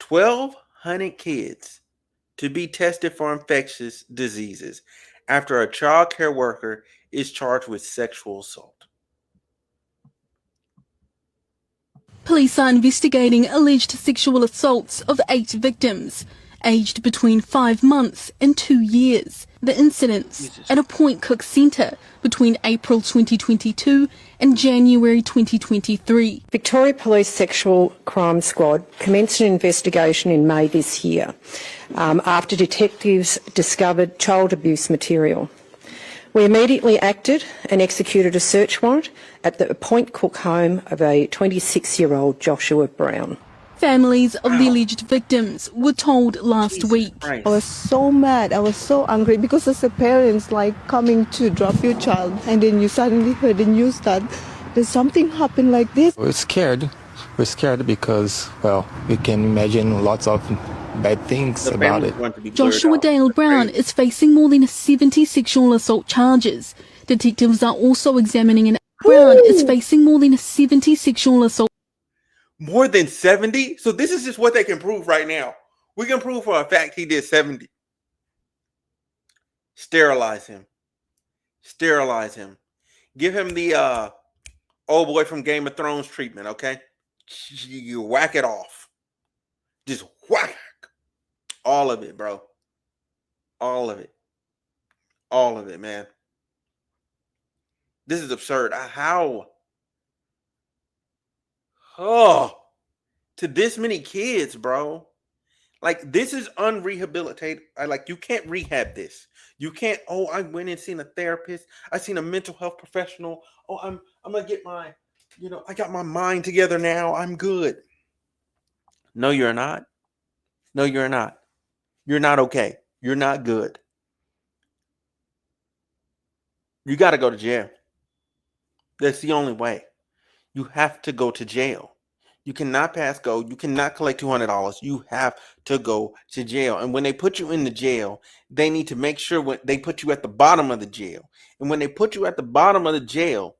1,200 kids to be tested for infectious diseases after a child care worker is charged with sexual assault. Police are investigating alleged sexual assaults of 8 victims, aged between 5 months and 2 years. The incidents at a Point Cook centre between April 2022 and January 2023. Victoria Police Sexual Crime Squad commenced an investigation in May this year after detectives discovered child abuse material. We immediately acted and executed a search warrant at the Point Cook home of a 26-year-old Joshua Brown. Families of the alleged victims were told last week. I was so mad, I was so angry because as a parent, like coming to drop your child and then you suddenly heard the news that there's something happened like this. We're scared. We're scared because, well, we can imagine lots of bad things about it. Joshua Dale Brown is facing more than 70 sexual assault charges. Detectives are also examining an Brown is facing more than 70 sexual assault. More than 70? So this is just what they can prove right now. We can prove for a fact he did 70. Sterilize him. Sterilize him. Give him the old boy from Game of Thrones treatment, okay? You whack it off. Just whack. All of it, bro. All of it. All of it, man. This is absurd. How? Oh, to this many kids, bro. Like, this is unrehabilitated. You can't rehab this. You can't, oh, I went and seen a therapist. I seen a mental health professional. Oh, I'm going to get my, I got my mind together now. I'm good. No, you're not. No, you're not. You're not okay. You're not good. You got to go to jail. That's the only way. You have to go to jail. You cannot pass go. You cannot collect $200. You have to go to jail. And when they put you in the jail, they need to make sure when they put you at the bottom of the jail. And when they put you at the bottom of the jail,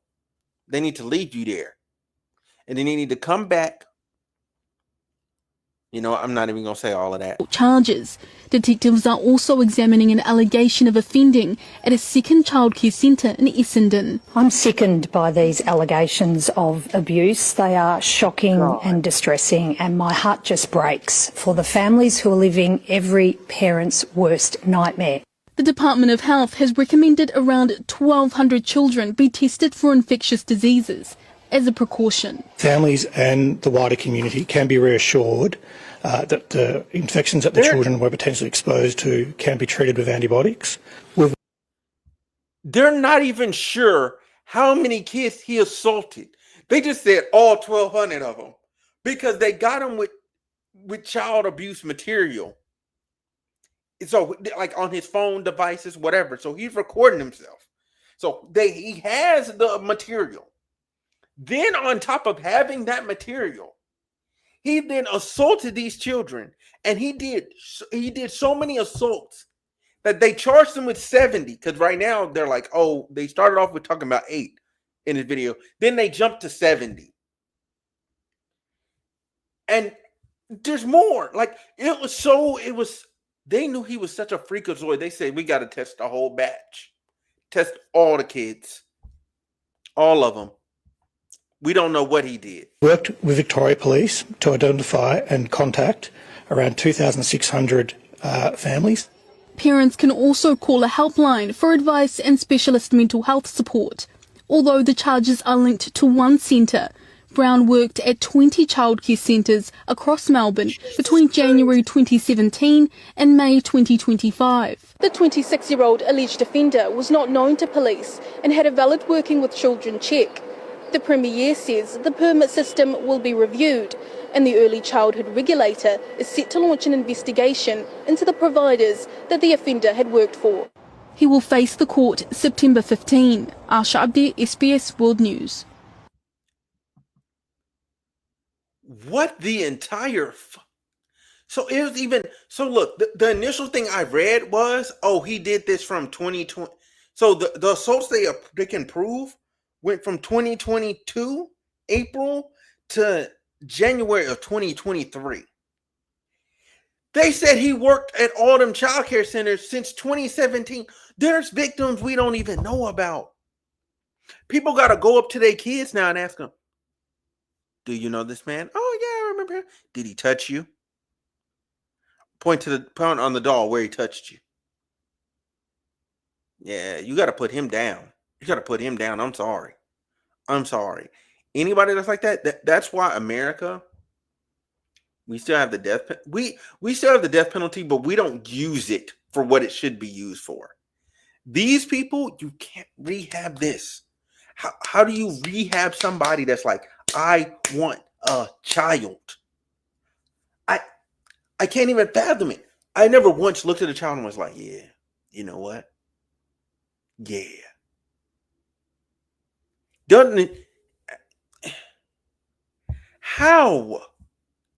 they need to leave you there. And then they need to come back. I'm not even going to say all of that. Charges. Detectives are also examining an allegation of offending at a second childcare centre in Essendon. I'm sickened by these allegations of abuse. They are shocking and distressing, and my heart just breaks for the families who are living every parent's worst nightmare. The Department of Health has recommended around 1,200 children be tested for infectious diseases as a precaution. Families and the wider community can be reassured that the infections that the children were potentially exposed to can be treated with antibiotics. They're not even sure how many kids he assaulted. They just said all 1,200 of them because they got him with child abuse material. So, like on his phone devices, whatever. So he's recording himself. So he has the material. Then on top of having that material, he then assaulted these children, and he did so many assaults that they charged him with 70. Because right now they're like, oh, they started off with talking about 8 in his video, then they jumped to 70, and there's more. Like they knew he was such a freakazoid. They said we got to test the whole batch, test all the kids, all of them. We don't know what he did. Worked with Victoria Police to identify and contact around 2,600 families. Parents can also call a helpline for advice and specialist mental health support. Although the charges are linked to one centre, Brown worked at 20 childcare centres across Melbourne between January 2017 and May 2025. The 26-year-old alleged offender was not known to police and had a valid working with children check. The Premier says the permit system will be reviewed, and the Early Childhood Regulator is set to launch an investigation into the providers that the offender had worked for. He will face the court September 15. Asha Abdi, SBS World News. What the entire... So it was even... So look, the initial thing I read was, oh, he did this from 2020. So the assaults they can prove went from 2022, April, to January of 2023. They said he worked at all them child care centers since 2017. There's victims we don't even know about. People got to go up to their kids now and ask them, do you know this man? Oh, yeah, I remember him. Did he touch you? Point on the doll where he touched you. Yeah, you got to put him down. You got to put him down. I'm sorry. Anybody that's like that's why America, we still have the death we still have the death penalty, but we don't use it for what it should be used for. These people, you can't rehab this. How do you rehab somebody that's like, I want a child? I can't even fathom it. I never once looked at a child and was like, yeah, you know what? Yeah. Doesn't it? How?